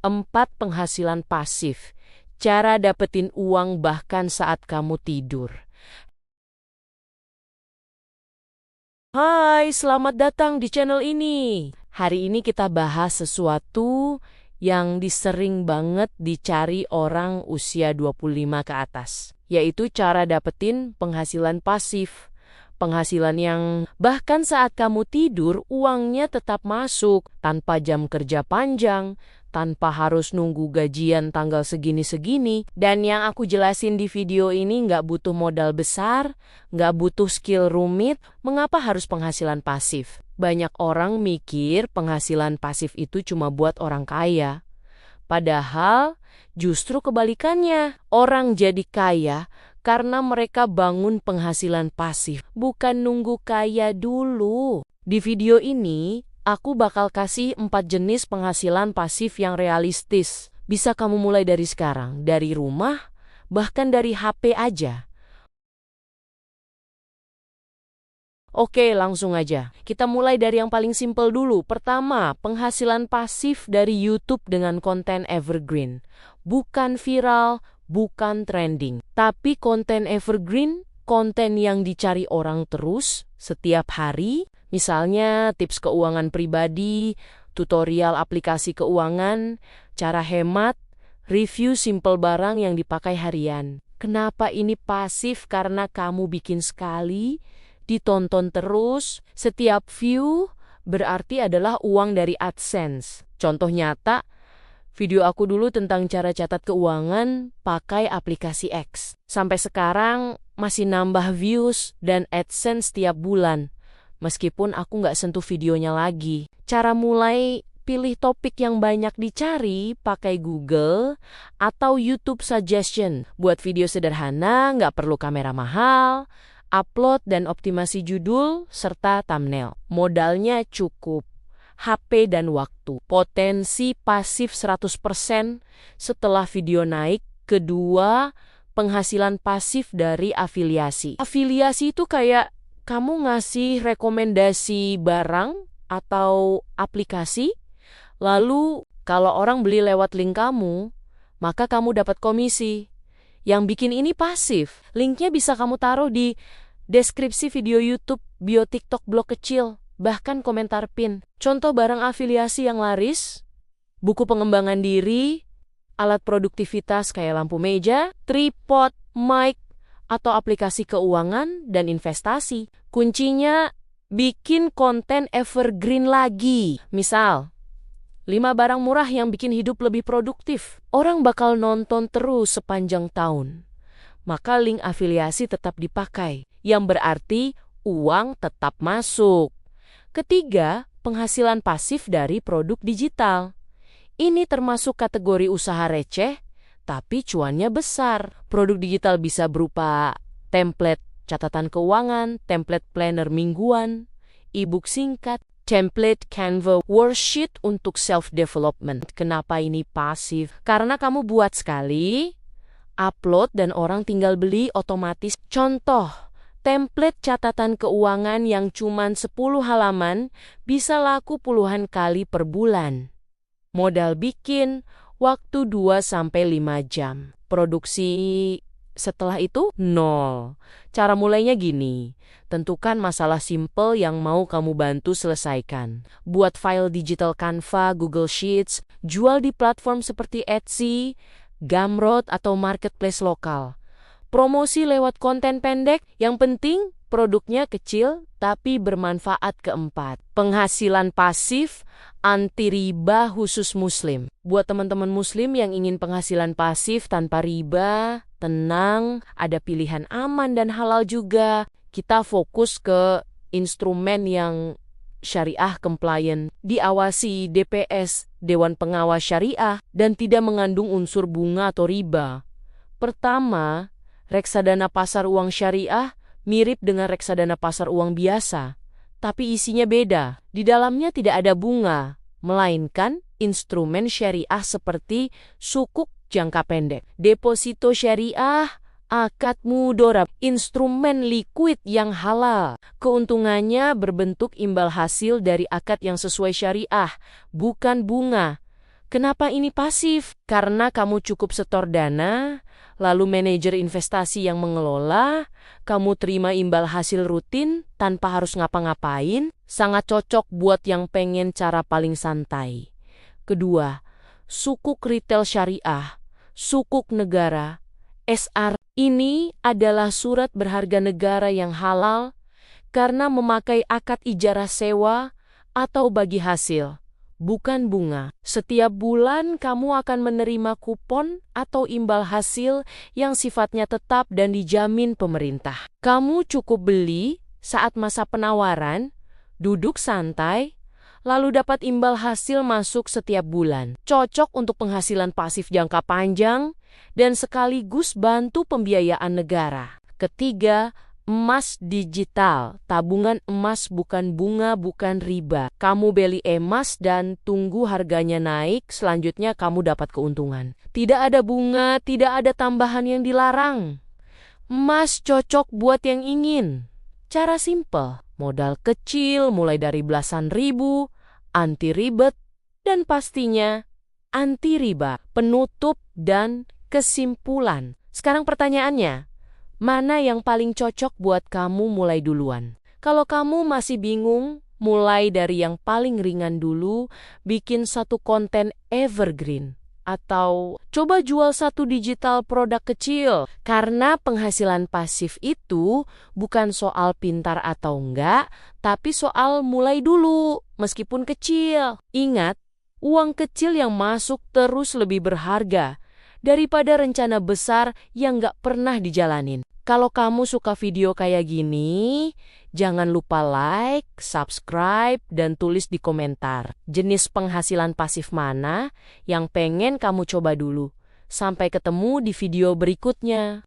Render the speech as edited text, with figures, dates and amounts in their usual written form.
4 penghasilan pasif. Cara dapetin uang bahkan saat kamu tidur. Hai, selamat datang di channel ini. Hari ini kita bahas sesuatu yang disering banget dicari orang usia 25 ke atas, yaitu cara dapetin penghasilan pasif. Penghasilan yang bahkan saat kamu tidur, uangnya tetap masuk tanpa jam kerja panjang, tanpa harus nunggu gajian tanggal segini-segini. Dan yang aku jelasin di video ini nggak butuh modal besar, nggak butuh skill rumit. Mengapa harus penghasilan pasif? Banyak orang mikir penghasilan pasif itu cuma buat orang kaya. Padahal justru kebalikannya, orang jadi kaya karena mereka bangun penghasilan pasif, bukan nunggu kaya dulu. Di video ini, aku bakal kasih 4 jenis penghasilan pasif yang realistis. Bisa kamu mulai dari sekarang, dari rumah, bahkan dari HP aja. Oke, langsung aja. Kita mulai dari yang paling simpel dulu. Pertama, penghasilan pasif dari YouTube dengan konten evergreen. Bukan viral, bukan trending. Tapi konten evergreen, konten yang dicari orang terus, setiap hari. Misalnya tips keuangan pribadi, tutorial aplikasi keuangan, cara hemat, review simple barang yang dipakai harian. Kenapa ini pasif? Karena kamu bikin sekali, ditonton terus, setiap view berarti adalah uang dari AdSense. Contoh nyata, video aku dulu tentang cara catat keuangan pakai aplikasi X. Sampai sekarang masih nambah views dan AdSense setiap bulan. Meskipun aku nggak sentuh videonya lagi. Cara mulai, pilih topik yang banyak dicari, pakai Google atau YouTube Suggestion. Buat video sederhana, nggak perlu kamera mahal, upload dan optimasi judul serta thumbnail. Modalnya cukup, HP dan waktu. Potensi pasif 100% setelah video naik. Kedua, penghasilan pasif dari afiliasi. Afiliasi itu kayak kamu ngasih rekomendasi barang atau aplikasi, lalu kalau orang beli lewat link kamu, maka kamu dapat komisi. Yang bikin ini pasif. Linknya bisa kamu taruh di deskripsi video YouTube, bio TikTok, blog kecil, bahkan komentar pin. Contoh barang afiliasi yang laris, buku pengembangan diri, alat produktivitas kayak lampu meja, tripod, mic, atau aplikasi keuangan dan investasi. Kuncinya bikin konten evergreen lagi. Misal, 5 barang murah yang bikin hidup lebih produktif. Orang bakal nonton terus sepanjang tahun. Maka link afiliasi tetap dipakai, yang berarti uang tetap masuk. Ketiga, penghasilan pasif dari produk digital. Ini termasuk kategori usaha receh, tapi cuannya besar. Produk digital bisa berupa template catatan keuangan, template planner mingguan, e-book singkat, template Canva worksheet untuk self-development. Kenapa ini pasif? Karena kamu buat sekali, upload dan orang tinggal beli otomatis. Contoh, template catatan keuangan yang cuman 10 halaman bisa laku puluhan kali per bulan. Modal bikin, waktu 2-5 jam. Produksi setelah itu, 0. Cara mulainya gini, tentukan masalah simple yang mau kamu bantu selesaikan. Buat file digital Canva, Google Sheets, jual di platform seperti Etsy, Gumroad, atau marketplace lokal. Promosi lewat konten pendek, yang penting produknya kecil tapi bermanfaat. Keempat, penghasilan pasif anti riba khusus muslim. Buat teman-teman muslim yang ingin penghasilan pasif tanpa riba, tenang, ada pilihan aman dan halal juga. Kita fokus ke instrumen yang syariah compliant, diawasi DPS, Dewan Pengawas Syariah, dan tidak mengandung unsur bunga atau riba. Pertama, reksadana pasar uang syariah mirip dengan reksadana pasar uang biasa, tapi isinya beda. Di dalamnya tidak ada bunga, melainkan instrumen syariah seperti sukuk jangka pendek, deposito syariah, akad mudorab, instrumen likuid yang halal. Keuntungannya berbentuk imbal hasil dari akad yang sesuai syariah, bukan bunga. Kenapa ini pasif? Karena kamu cukup setor dana, lalu manajer investasi yang mengelola, kamu terima imbal hasil rutin tanpa harus ngapa-ngapain, sangat cocok buat yang pengen cara paling santai. Kedua, sukuk retail syariah, sukuk negara, SR. Ini adalah surat berharga negara yang halal karena memakai akad ijarah sewa atau bagi hasil. Bukan bunga. Setiap bulan kamu akan menerima kupon atau imbal hasil yang sifatnya tetap dan dijamin pemerintah. Kamu cukup beli saat masa penawaran, duduk santai, lalu dapat imbal hasil masuk setiap bulan. Cocok untuk penghasilan pasif jangka panjang dan sekaligus bantu pembiayaan negara. Ketiga, emas digital, tabungan emas bukan bunga, bukan riba. Kamu beli emas dan tunggu harganya naik, selanjutnya kamu dapat keuntungan. Tidak ada bunga, tidak ada tambahan yang dilarang. Emas cocok buat yang ingin. Cara simple, modal kecil mulai dari belasan ribu, anti ribet, dan pastinya anti riba. Penutup dan kesimpulan. Sekarang pertanyaannya, mana yang paling cocok buat kamu mulai duluan? Kalau kamu masih bingung, mulai dari yang paling ringan dulu, bikin satu konten evergreen. Atau coba jual satu digital produk kecil. Karena penghasilan pasif itu bukan soal pintar atau enggak, tapi soal mulai dulu, meskipun kecil. Ingat, uang kecil yang masuk terus lebih berharga daripada rencana besar yang enggak pernah dijalanin. Kalau kamu suka video kayak gini, jangan lupa like, subscribe, dan tulis di komentar jenis penghasilan pasif mana yang pengen kamu coba dulu. Sampai ketemu di video berikutnya.